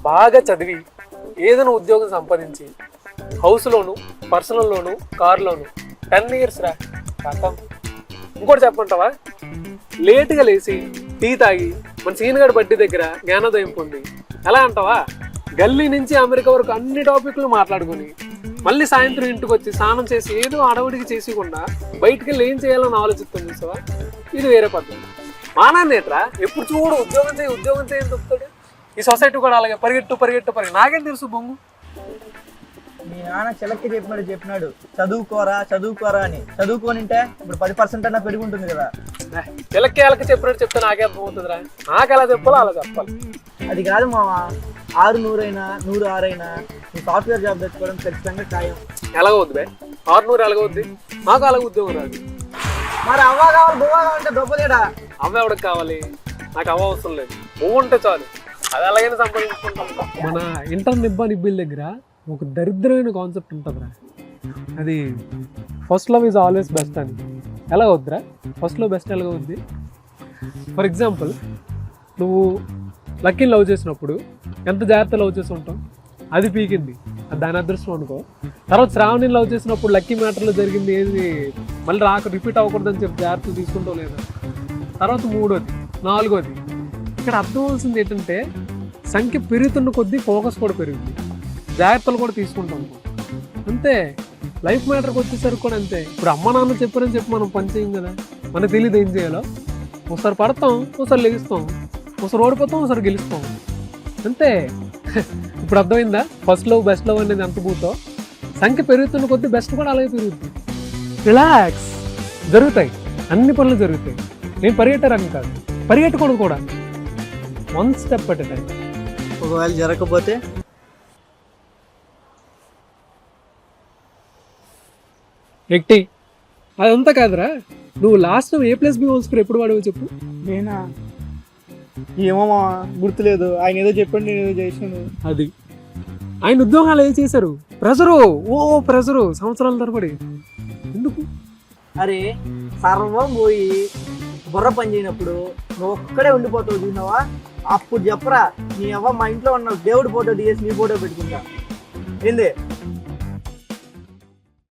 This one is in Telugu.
బాగా చదివి ఏదైనా ఉద్యోగం సంపాదించి హౌస్ లోను, పర్సనల్ లోను, కార్ లోను 10 years రా ఖతం. ఇంకోటి చెప్పమంటావా, లేటుగా లేచి టీ తాగి మన సీనియర్ బడ్డీ దగ్గర జ్ఞానోదయం పొంది ఎలా అంటావా గల్లీ నుంచి అమెరికా వరకు అన్ని టాపిక్లు మాట్లాడుకుని మళ్ళీ సాయంత్రం ఇంటికి వచ్చి స్నానం చేసి ఏదో అడవుడికి చేసేయకుండా బయటికి వెళ్ళి ఏం చేయాలని ఆలోచిస్తాం చూసావా, ఇది వేరే పద్ధతి. మా నాన్నేట్రా ఎప్పుడు చూడు ఉద్యోగం చేయని చెప్తాడు. ఈ సొసైటీ కూడా అలాగే పరిగెట్టు నాకేం తెలుసు బొంగు. మీ నాన్న చిలక్కి చెప్పినాడు చదువుకోరా అని. చదువుకోనింటే ఇప్పుడు 10% అన్నా పెరిగి ఉంటుంది కదా. చిలక్కి చెప్పినట్టు చెప్తే నాకే అర్థమవుతుందిరా, నాకు ఎలా చెప్పాలో అలా చెప్పాలి. అది కాదు మామ, 600 అయినా 106 అయినా నీ సాఫ్ట్వేర్ జాబ్ తెచ్చుకోవడం ఖచ్చితంగా ఖాయం. ఎలాగవుద్ది బే, 600 ఎలాగవుద్ది, మాకు అలాగ ఉద్యోగం రాదు. మరి అవ్వ కావాలి బువ్వ కావాలంటే దొబ్బలేడా? అవ్వ ఎవరికి కావాలి, నాకు అవ్వ అవసరం లేదు, పువ్వు ఉంటే చాలు, అది అలాగైనా సంపాదించుకుంటాం. మన ఇంటర్ నిబ్బిల దగ్గర ఒక దరిద్రమైన కాన్సెప్ట్ ఉంటుందిరా, అది first love is always best అని. ఎలా అవుద్దిరా ఫస్ట్ లవ్ బెస్ట్ ఎలాగవుద్ది? ఫర్ ఎగ్జాంపుల్, నువ్వు లక్కీని లవ్ చేసినప్పుడు ఎంత జాగ్రత్త లవ్ చేసి ఉంటావు, అది పీకింది, అది దాని అదృష్టం అనుకో. తర్వాత శ్రావణిని లవ్ చేసినప్పుడు లక్కీ మ్యాటర్లో జరిగింది ఏది మళ్ళీ రిపీట్ అవ్వకూడదని చెప్పి జాగ్రత్తలు తీసుకుంటావు లేదా. తర్వాత 3వది 4వది. ఇక్కడ అర్థం అవ్వాల్సింది ఏంటంటే సంఖ్య పెరుగుతున్న కొద్దీ ఫోకస్ కూడా పెరుగుతుంది, జాగ్రత్తలు కూడా తీసుకుంటాం అంతే. లైఫ్ మ్యాటర్కి వచ్చేసరికి కూడా అంతే. ఇప్పుడు అమ్మ నాన్న చెప్పారని చెప్పి మనం పని చేయం కదా, మనకు తెలియదు ఏం చేయాలో. ఒకసారి పడతాం, ఒకసారి లెగిస్తాం, ఒకసారి ఓడిపోతాం, ఒకసారి గెలుస్తాం అంతే. ఇప్పుడు అర్థమైందా ఫస్ట్ లవ్ బెస్ట్ లవ్ అనేది ఎంత పూతో. సంఖ్య పెరుగుతున్న కొద్దీ బెస్ట్ కూడా అలాగే పెరుగుతుంది. రిలాక్స్, జరుగుతాయి, అన్ని పనులు జరుగుతాయి. నేను పరిగెట్టే రకం కాదు, పరిగెట్టకూడదు కూడా, 1 step at a time. ఒకవేళ జరగకపోతే ఎక్టి అదంతా కాదురా, నువ్వు లాస్ట్ A+B² ఎప్పుడు వాడవో చెప్పు. నేనా ఏమో గుర్తులేదు, ఆయన ఏదో చెప్పండి నేను ఏదో చేసాను. అది ఆయన ఉద్యోగాలు ఏం చేశారు, ప్రెజరు సంవత్సరాల తరబడి ఎందుకు. అరే సర్వం పోయి బుర్ర పని చేయనప్పుడు నువ్వు ఒక్కడే ఉండిపోతావు చూసినావా, అప్పుడు చెప్పరా నీ అవ్వ మా ఇంట్లో ఉన్న దేవుడి ఫోటో తీసి నీ ఫోటో పెట్టుకుంటా ఏంది.